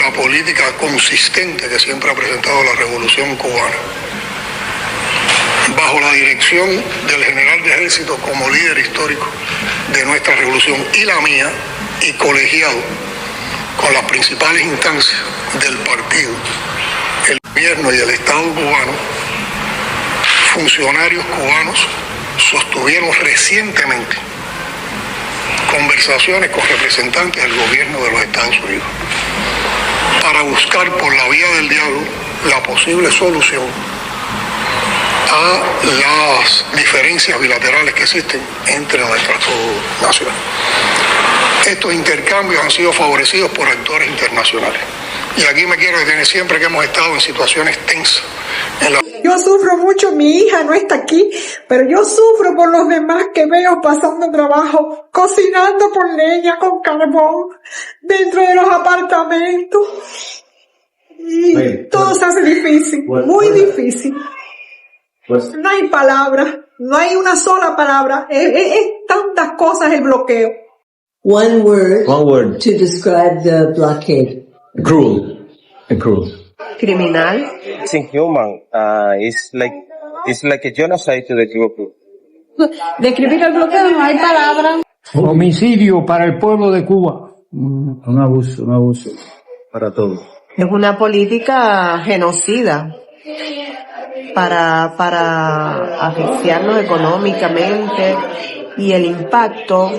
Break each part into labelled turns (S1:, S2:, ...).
S1: la política consistente que siempre ha presentado la Revolución Cubana, bajo la dirección del general de ejército como líder histórico de nuestra revolución y la mía, y colegiado con las principales instancias del partido, el gobierno y el Estado cubano, funcionarios cubanos sostuvieron recientemente conversaciones con representantes del gobierno de los Estados Unidos para buscar por la vía del diálogo la posible solución a las diferencias bilaterales que existen entre nuestras dos naciones. Estos intercambios han sido favorecidos por actores internacionales. Y aquí me quiero detener siempre que hemos estado en situaciones tensas.
S2: Yo sufro mucho, mi hija no está aquí, pero yo sufro por los demás que veo pasando trabajo, cocinando por leña con carbón, dentro de los apartamentos. Y todo se hace difícil, muy difícil. No hay palabras, no hay una sola palabra, es tantas cosas el bloqueo.
S3: One word to describe the blockade.
S4: Cruel.
S5: Criminal.
S6: It's inhuman. It's like a genocide to the Cuban people.
S5: Describir el bloqueo no hay palabras.
S7: Homicidio para el pueblo de Cuba. Un abuso para todos.
S5: Es una política genocida para asfixiarnos económicamente, y el impacto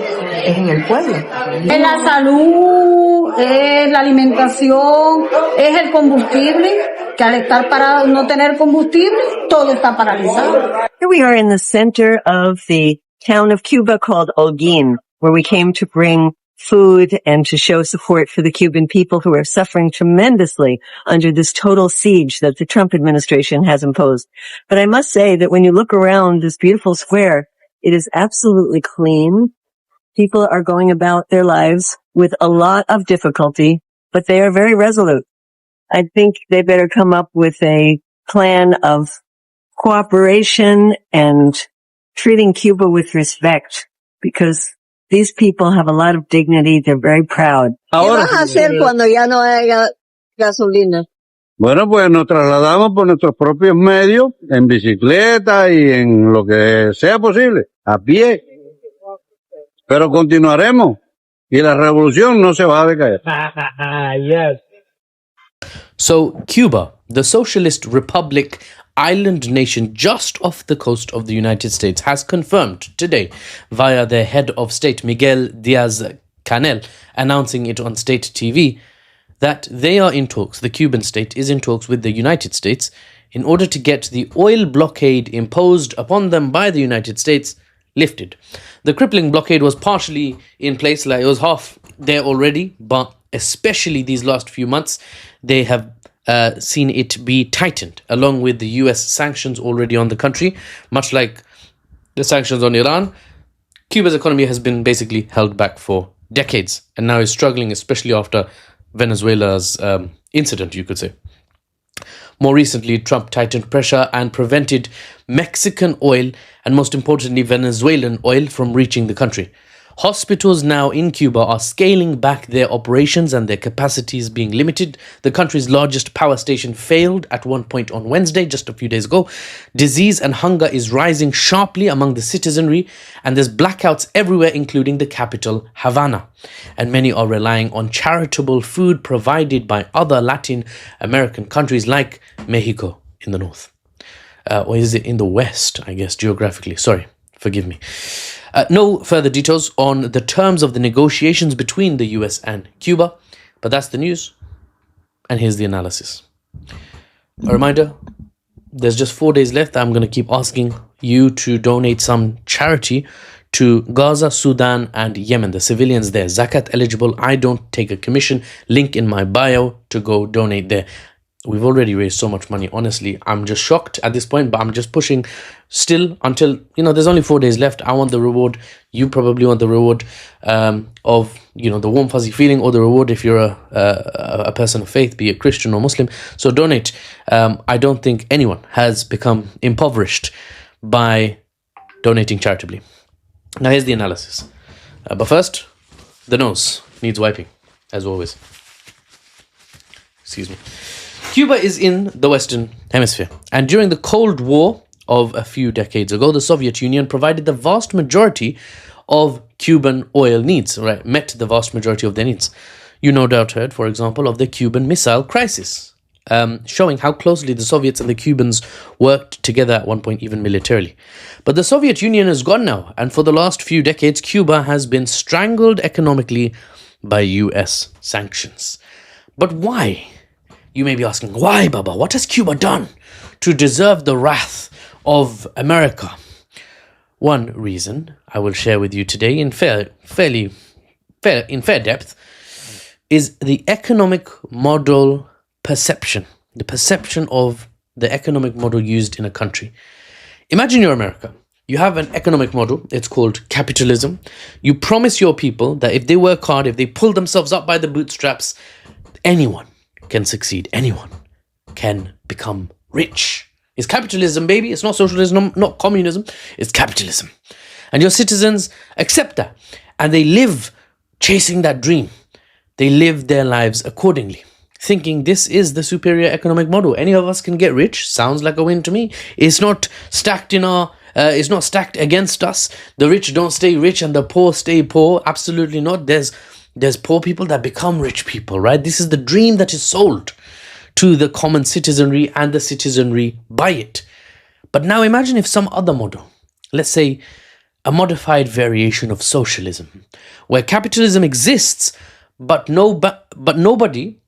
S5: es en el pueblo.
S8: Es la salud, es la alimentación, es el combustible, que al estar parado y no tener combustible, todo está paralizado.
S9: Here we are in the center of the town of Cuba called Holguín, where we came to bring food and to show support for the Cuban people who are suffering tremendously under this total siege that the Trump administration has imposed. But I must say that when you look around this beautiful square, it is absolutely clean. People are going about their lives with a lot of difficulty, but they are very resolute. I think they better come up with a plan of cooperation and treating Cuba with respect, because these people have a lot of dignity. They're very proud.
S3: ¿Qué vas a hacer cuando ya no haya gasolina?
S4: Bueno, pues nos trasladamos por nuestros propios medios, en bicicleta y en lo que sea posible, a pie. Pero continuaremos y la revolución no se va a decaer.
S7: Yes.
S10: So, Cuba, the socialist republic island nation just off the coast of the United States, has confirmed today via their head of state, Miguel Diaz-Canel, announcing it on state TV, that they are in talks, the Cuban state is in talks with the United States in order to get the oil blockade imposed upon them by the United States lifted. The crippling blockade was partially in place, like it was half there already, but especially these last few months, they have seen it be tightened, along with the US sanctions already on the country. Much like the sanctions on Iran, Cuba's economy has been basically held back for decades and now is struggling, especially after Venezuela's incident, you could say. More recently, Trump tightened pressure and prevented Mexican oil and, most importantly, Venezuelan oil from reaching the country. Hospitals now in Cuba are scaling back their operations and their capacities being limited. The country's largest power station failed at one point on Wednesday, just a few days ago. Disease and hunger is rising sharply among the citizenry, and there's blackouts everywhere, including the capital, Havana. And many are relying on charitable food provided by other Latin American countries like Mexico in the north. Or is it in the west, I guess, geographically? Sorry, forgive me. No further details on the terms of the negotiations between the US and Cuba, but that's the news, and here's the analysis. A reminder, there's just 4 days left. I'm going to keep asking you to donate some charity to Gaza, Sudan, and Yemen, the civilians there. Zakat eligible. I don't take a commission. Link in my bio to go donate there. We've already raised so much money. Honestly, I'm just shocked at this point, but I'm just pushing still until, there's only 4 days left. I want the reward. You probably want the reward of, the warm fuzzy feeling, or the reward if you're a person of faith, be it Christian or Muslim. So donate. I don't think anyone has become impoverished by donating charitably. Now here's the analysis. But first, the nose needs wiping, as always. Excuse me. Cuba is in the Western Hemisphere, and during the Cold War of a few decades ago, the Soviet Union provided the vast majority of Cuban oil needs, right? Met the vast majority of their needs. You no doubt heard, for example, of the Cuban Missile Crisis, showing how closely the Soviets and the Cubans worked together at one point, even militarily. But the Soviet Union is gone now, and for the last few decades, Cuba has been strangled economically by US sanctions. But why? You may be asking, why, Baba? What has Cuba done to deserve the wrath of America? One reason I will share with you today in fair depth is the economic model perception, the perception of the economic model used in a country. Imagine you're America. You have an economic model. It's called capitalism. You promise your people that if they work hard, if they pull themselves up by the bootstraps, anyone can succeed. Anyone can become rich. It's capitalism, baby. It's not socialism, not communism. It's capitalism. And your citizens accept that. And they live chasing that dream. They live their lives accordingly, thinking this is the superior economic model. Any of us can get rich. Sounds like a win to me. It's not stacked it's not stacked against us. The rich don't stay rich and the poor stay poor. Absolutely not. There's poor people that become rich people, right? This is the dream that is sold to the common citizenry, and the citizenry buy it. But now imagine if some other model, let's say a modified variation of socialism, where capitalism exists, but nobody,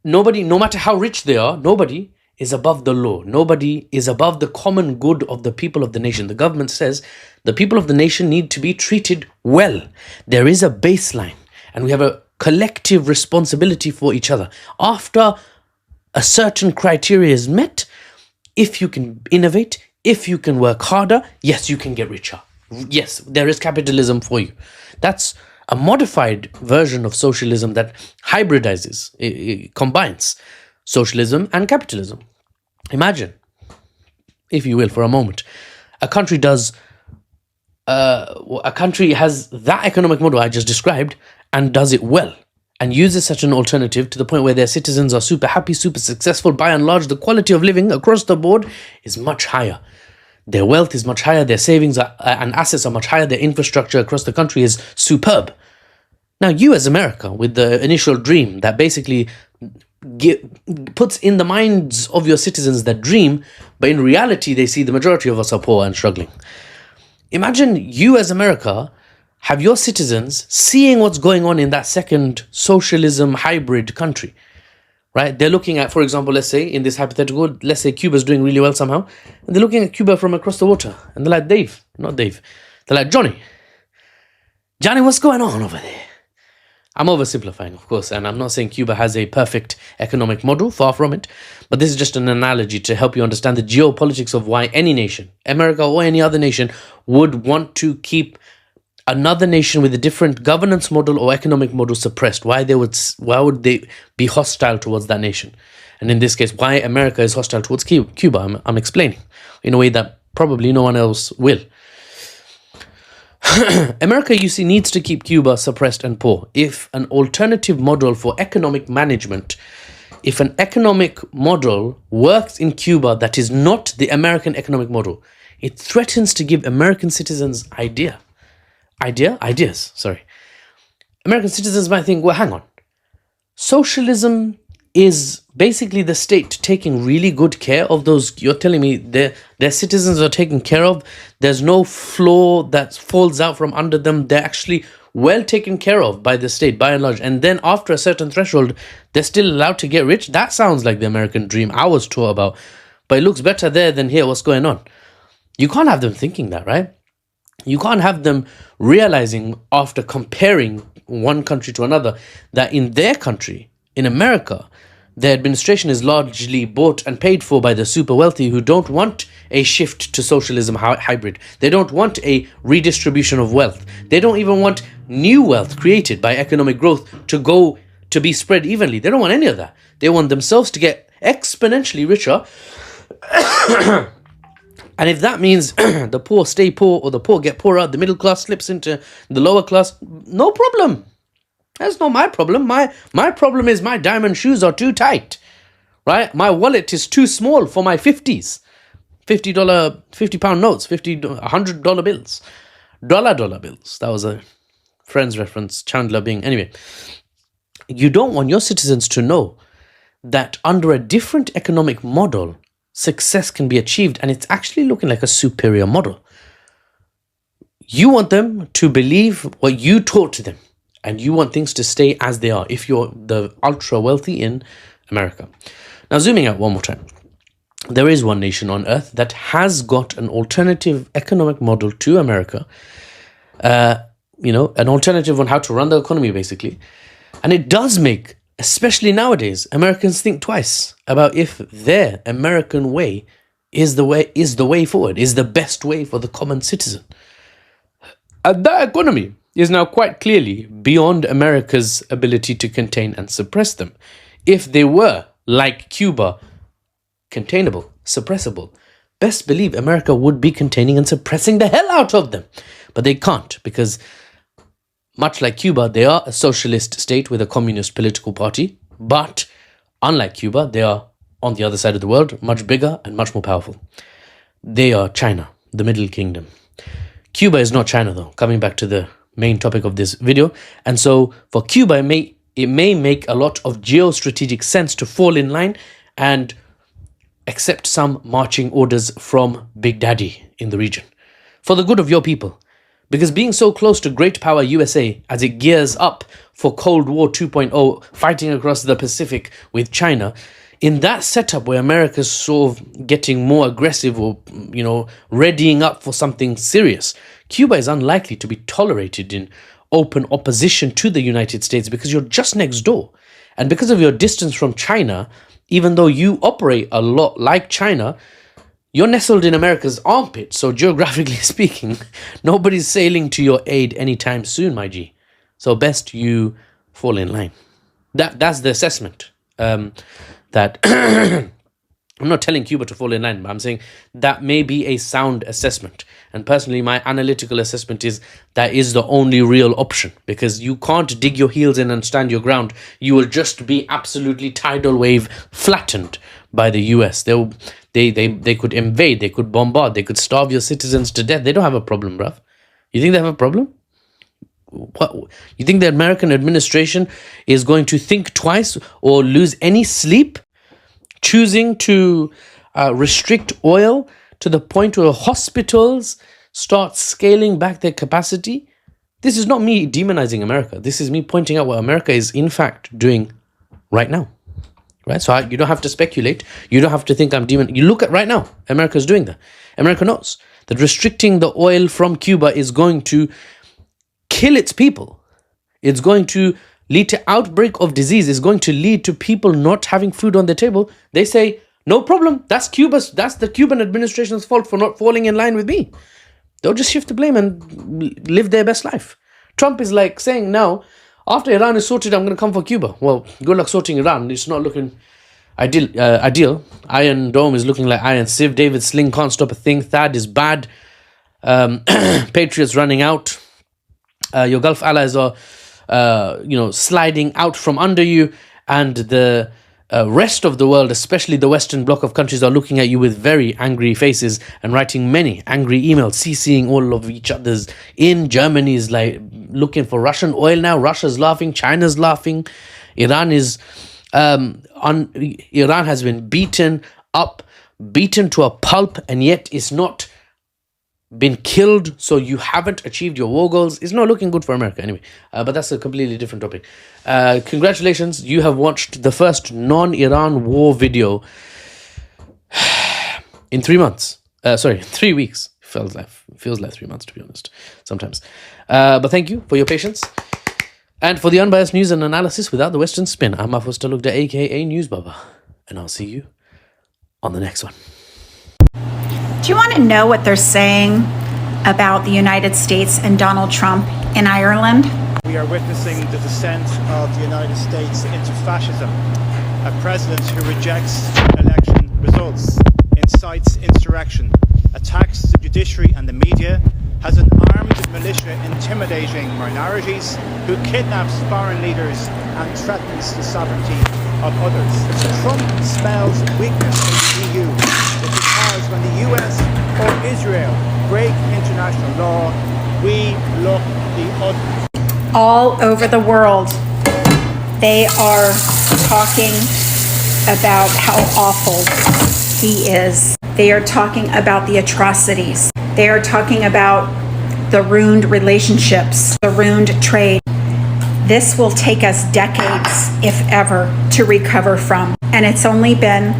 S10: no matter how rich they are, nobody is above the law. Nobody is above the common good of the people of the nation. The government says the people of the nation need to be treated well. There is a baseline, and we have a collective responsibility for each other. After a certain criteria is met, if you can innovate, if you can work harder, yes, you can get richer. Yes, there is capitalism for you. That's a modified version of socialism that hybridizes, it combines socialism and capitalism. Imagine, if you will, for a moment, a country has that economic model I just described and does it well, and uses such an alternative to the point where their citizens are super happy, super successful. By and large, the quality of living across the board is much higher. Their wealth is much higher, their savings and assets are much higher, their infrastructure across the country is superb. Now, you as America, with the initial dream that basically puts in the minds of your citizens that dream, but in reality, they see the majority of us are poor and struggling. Imagine you as America have your citizens seeing what's going on in that second socialism hybrid country, right? They're looking at, for example, let's say in this hypothetical, let's say Cuba's doing really well somehow, and they're looking at Cuba from across the water, and they're like, they're like, Johnny, what's going on over there? I'm oversimplifying, of course, and I'm not saying Cuba has a perfect economic model, far from it, but this is just an analogy to help you understand the geopolitics of why any nation, America or any other nation, would want to keep another nation with a different governance model or economic model suppressed. Why would they be hostile towards that nation? And in this case, why America is hostile towards Cuba, I'm explaining in a way that probably no one else will. America, you see, needs to keep Cuba suppressed and poor. If an alternative model for economic management, if an economic model works in Cuba that is not the American economic model, it threatens to give American citizens ideas. American citizens might think, well, hang on. Socialism is basically the state taking really good care of those. You're telling me their citizens are taken care of. There's no flaw that falls out from under them. They're actually well taken care of by the state, by and large. And then after a certain threshold, they're still allowed to get rich. That sounds like the American dream I was taught about. But it looks better there than here. What's going on? You can't have them thinking that, right? You can't have them realizing after comparing one country to another that in their country, in America, the administration is largely bought and paid for by the super wealthy who don't want a shift to socialism hybrid. They don't want a redistribution of wealth. They don't even want new wealth created by economic growth to be spread evenly. They don't want any of that. They want themselves to get exponentially richer. And if that means the poor stay poor or the poor get poorer, the middle class slips into the lower class, no problem. That's not my problem. My problem is my diamond shoes are too tight, right? My wallet is too small for my 50s. $50, 50-pound notes, $100 bills, dollar bills. That was a Friends reference, Chandler Bing. Anyway, you don't want your citizens to know that under a different economic model, success can be achieved, and it's actually looking like a superior model. You want them to believe what you taught to them, and you want things to stay as they are if you're the ultra wealthy in America. Now, zooming out one more time. There is one nation on earth that has got an alternative economic model to America, an alternative on how to run the economy, basically. And it does make, especially nowadays, Americans think twice about if their American way is the way forward, is the best way for the common citizen. And that economy is now quite clearly beyond America's ability to contain and suppress them. If they were, like Cuba, containable, suppressible, best believe America would be containing and suppressing the hell out of them. But they can't, because much like Cuba, they are a socialist state with a communist political party. But unlike Cuba, they are on the other side of the world, much bigger and much more powerful. They are China, the Middle Kingdom. Cuba is not China, though, coming back to the main topic of this video. And so for Cuba, it may make a lot of geostrategic sense to fall in line and accept some marching orders from Big Daddy in the region for the good of your people. Because being so close to great power USA as it gears up for Cold War 2.0, fighting across the Pacific with China, in that setup where America's sort of getting more aggressive or, readying up for something serious, Cuba is unlikely to be tolerated in open opposition to the United States because you're just next door. And because of your distance from China, even though you operate a lot like China, you're nestled in America's armpit. So geographically speaking, nobody's sailing to your aid anytime soon, my G. So best you fall in line. That's the assessment. That I'm not telling Cuba to fall in line, but I'm saying that may be a sound assessment. And personally, my analytical assessment is that is the only real option, because you can't dig your heels in and stand your ground. You will just be absolutely tidal wave flattened by the US. They could invade, they could bombard, they could starve your citizens to death. They don't have a problem, bruv. You think they have a problem? What? You think the American administration is going to think twice or lose any sleep choosing to restrict oil to the point where hospitals start scaling back their capacity? This is not me demonizing America. This is me pointing out what America is in fact doing right now. Right? So you don't have to speculate. You don't have to think I'm demon. You look at right now, America's doing that. America knows that restricting the oil from Cuba is going to kill its people. It's going to lead to outbreak of disease. It's going to lead to people not having food on their table. They say, no problem. That's the Cuban administration's fault for not falling in line with me. They'll just shift the blame and live their best life. Trump is like saying now, after Iran is sorted, I'm going to come for Cuba. Well, good luck sorting Iran. It's not looking ideal. Iron Dome is looking like Iron Sieve. David Sling can't stop a thing. THAAD is bad. Patriots running out. Your Gulf allies are, sliding out from under you, and the rest of the world, especially the Western bloc of countries, are looking at you with very angry faces and writing many angry emails, CCing all of each other's. In Germany is like looking for Russian oil now. Russia's laughing. China's laughing. Iran has been beaten to a pulp, and yet it's not been killed, so you haven't achieved your war goals. It's not looking good for America anyway, but that's a completely different topic. Congratulations, you have watched the first non-Iran war video in 3 months. 3 weeks. Feels like 3 months, to be honest, sometimes. But thank you for your patience and for the unbiased news and analysis without the Western spin. I'm Mahfouz Talukder, aka News Baba, and I'll see you on the next one.
S11: Do you want to know what they're saying about the United States and Donald Trump in Ireland?
S12: We are witnessing the descent of the United States into fascism. A president who rejects election results, incites insurrection, attacks the judiciary and the media, has an armed militia intimidating minorities, who kidnaps foreign leaders and threatens the sovereignty of others. Trump smells weakness in the EU because when the US or Israel break international law, we look the other.
S11: All over the world, they are talking about how awful he is. They are talking about the atrocities. They are talking about the ruined relationships, the ruined trade. This will take us decades, if ever, to recover from. And it's only been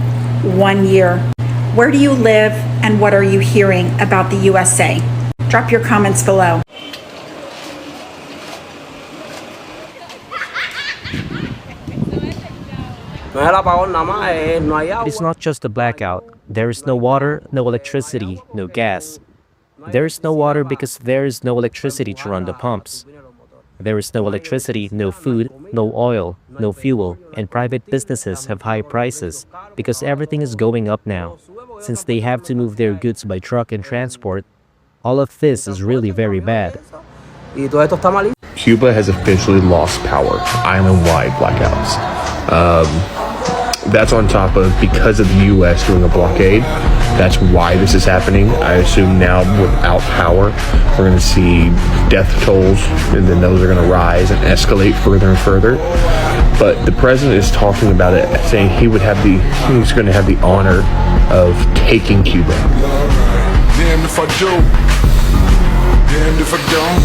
S11: 1 year. Where do you live and what are you hearing about the USA? Drop your comments below.
S13: It's not just a blackout. There is no water, no electricity, no gas. There is no water because there is no electricity to run the pumps. There is no electricity, no food, no oil, no fuel, and private businesses have high prices because everything is going up now. Since they have to move their goods by truck and transport, all of this is really very bad.
S14: Cuba has officially lost power, island-wide blackouts. That's on top of, because of the U.S. doing a blockade, that's why this is happening. I assume now without power, we're going to see death tolls, and then those are going to rise and escalate further and further. But the president is talking about it, saying he's going to have the honor of taking Cuba.
S15: Damned if I do, damned if I don't.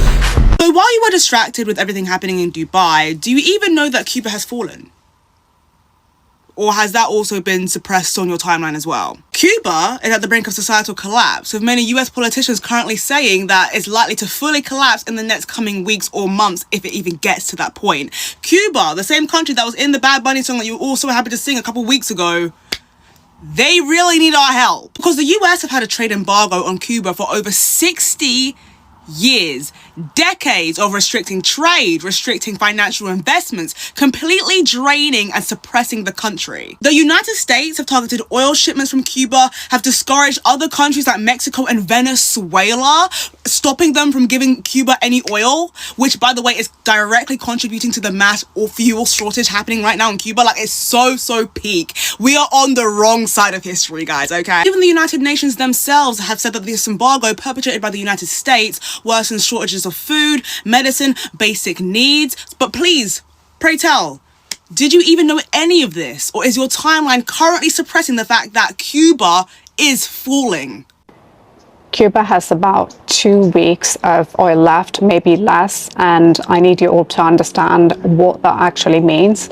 S16: So while you were distracted with everything happening in Dubai, do you even know that Cuba has fallen? Or has that also been suppressed on your timeline as well? Cuba is at the brink of societal collapse, with many US politicians currently saying that it's likely to fully collapse in the next coming weeks or months, if it even gets to that point. Cuba, the same country that was in the Bad Bunny song that you were also happy to sing a couple weeks ago, they really need our help. Because the US have had a trade embargo on Cuba for over 60 years, decades of restricting trade, restricting financial investments, completely draining and suppressing the country. The United States have targeted oil shipments from Cuba, have discouraged other countries like Mexico and Venezuela, stopping them from giving Cuba any oil, which, by the way, is directly contributing to the mass or fuel shortage happening right now in Cuba. Like, it's so peak. We are on the wrong side of history, guys, okay? Even the United Nations themselves have said that this embargo perpetrated by the United States worsens shortages of food, medicine, basic needs. But please, pray tell, did you even know any of this? Or is your timeline currently suppressing the fact that Cuba is falling?
S17: Cuba has about 2 weeks of oil left, maybe less, and I need you all to understand what that actually means.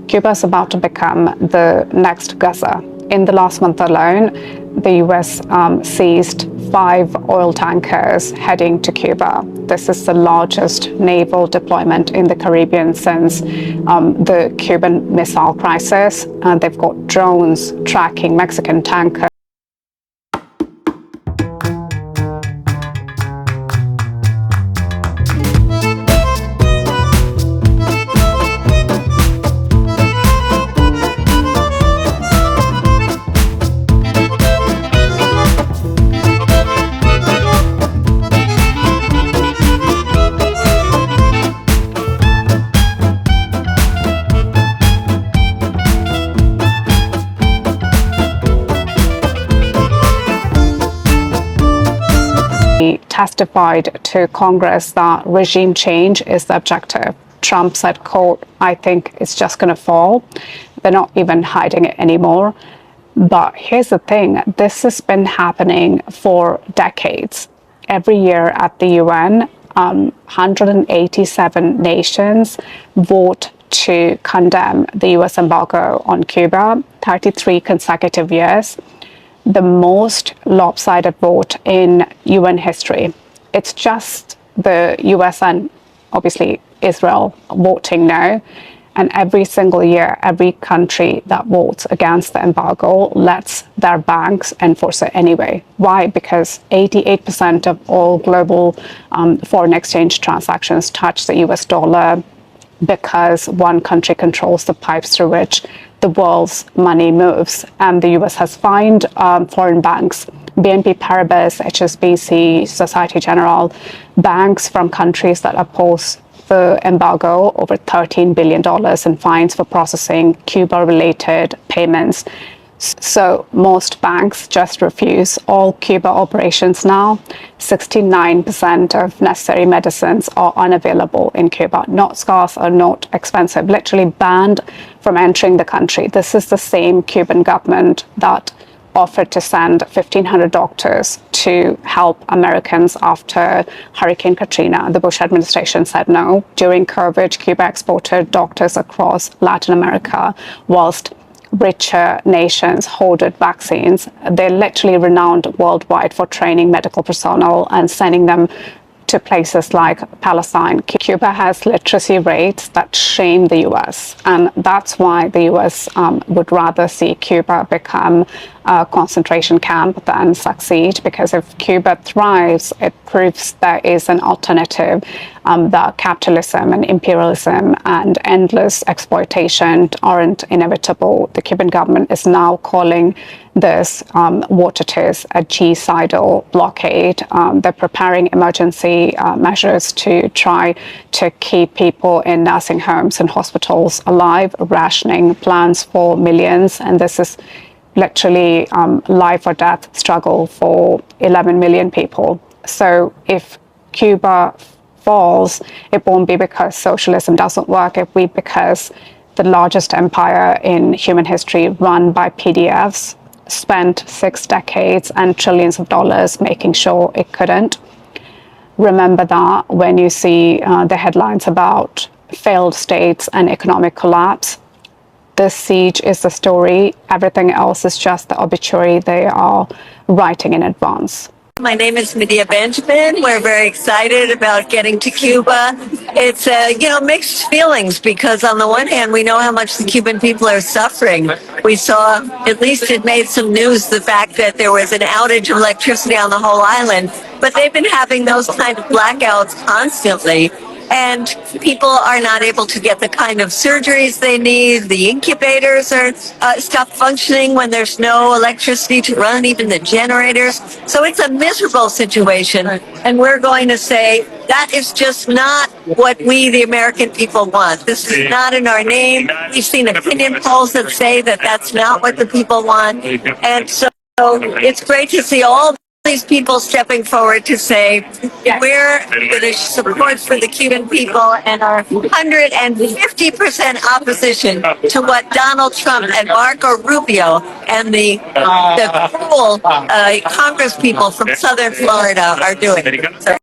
S17: Cuba is about to become the next Gaza. In the last month alone, the US seized 5 oil tankers heading to Cuba. This is the largest naval deployment in the Caribbean since the Cuban Missile Crisis. They've got drones tracking Mexican tankers. Testified to Congress that regime change is the objective. Trump said, quote, "I think it's just going to fall." They're not even hiding it anymore. But here's the thing, this has been happening for decades. Every year at the UN, 187 nations vote to condemn the US embargo on Cuba, 33 consecutive years. The most lopsided vote in UN history. It's just the US and obviously Israel voting no. And every single year, every country that votes against the embargo lets their banks enforce it anyway. Why? Because 88% of all global foreign exchange transactions touch the US dollar, because one country controls the pipes through which the world's money moves. And the US has fined foreign banks, BNP Paribas, HSBC, Societe Generale, banks from countries that oppose the embargo, over $13 billion in fines for processing Cuba-related payments. So most banks just refuse all Cuba operations now. 69% of necessary medicines are unavailable in Cuba, not scarce or not expensive, literally banned from entering the country. This is the same Cuban government that offered to send 1,500 doctors to help Americans after Hurricane Katrina. The Bush administration said no. During COVID, Cuba exported doctors across Latin America, whilst richer nations hoarded vaccines. They're literally renowned worldwide for training medical personnel and sending them to places like Palestine. Cuba has literacy rates that shame the US, and that's why the US would rather see Cuba become a concentration camp than succeed, because if Cuba thrives, it proves there is an alternative, that capitalism and imperialism and endless exploitation aren't inevitable. The Cuban government is now calling this what it is, a genocidal blockade. They're preparing emergency measures to try to keep people in nursing homes and hospitals alive, rationing plans for millions, and this is literally life or death struggle for 11 million people. So if Cuba falls, it won't be because socialism doesn't work, it will be because the largest empire in human history, run by PDFs, spent 6 decades and trillions of dollars making sure it couldn't. Remember that when you see the headlines about failed states and economic collapse. This siege is the story. Everything else is just the obituary they are writing in advance.
S9: My name is Medea Benjamin. We're very excited about getting to Cuba. It's, mixed feelings, because on the one hand, we know how much the Cuban people are suffering. We saw, at least it made some news, the fact that there was an outage of electricity on the whole island, but they've been having those kind of blackouts constantly. And people are not able to get the kind of surgeries they need. The incubators are stop functioning when there's no electricity to run even the generators. So it's a miserable situation. And we're going to say that is just not what we, the American people, want. This is not in our name. We've seen opinion polls that say that that's not what the people want. And so it's great to see all these people stepping forward to say we're going to support for the Cuban people and our 150% opposition to what Donald Trump and Marco Rubio and the cruel Congress people from Southern Florida are doing. So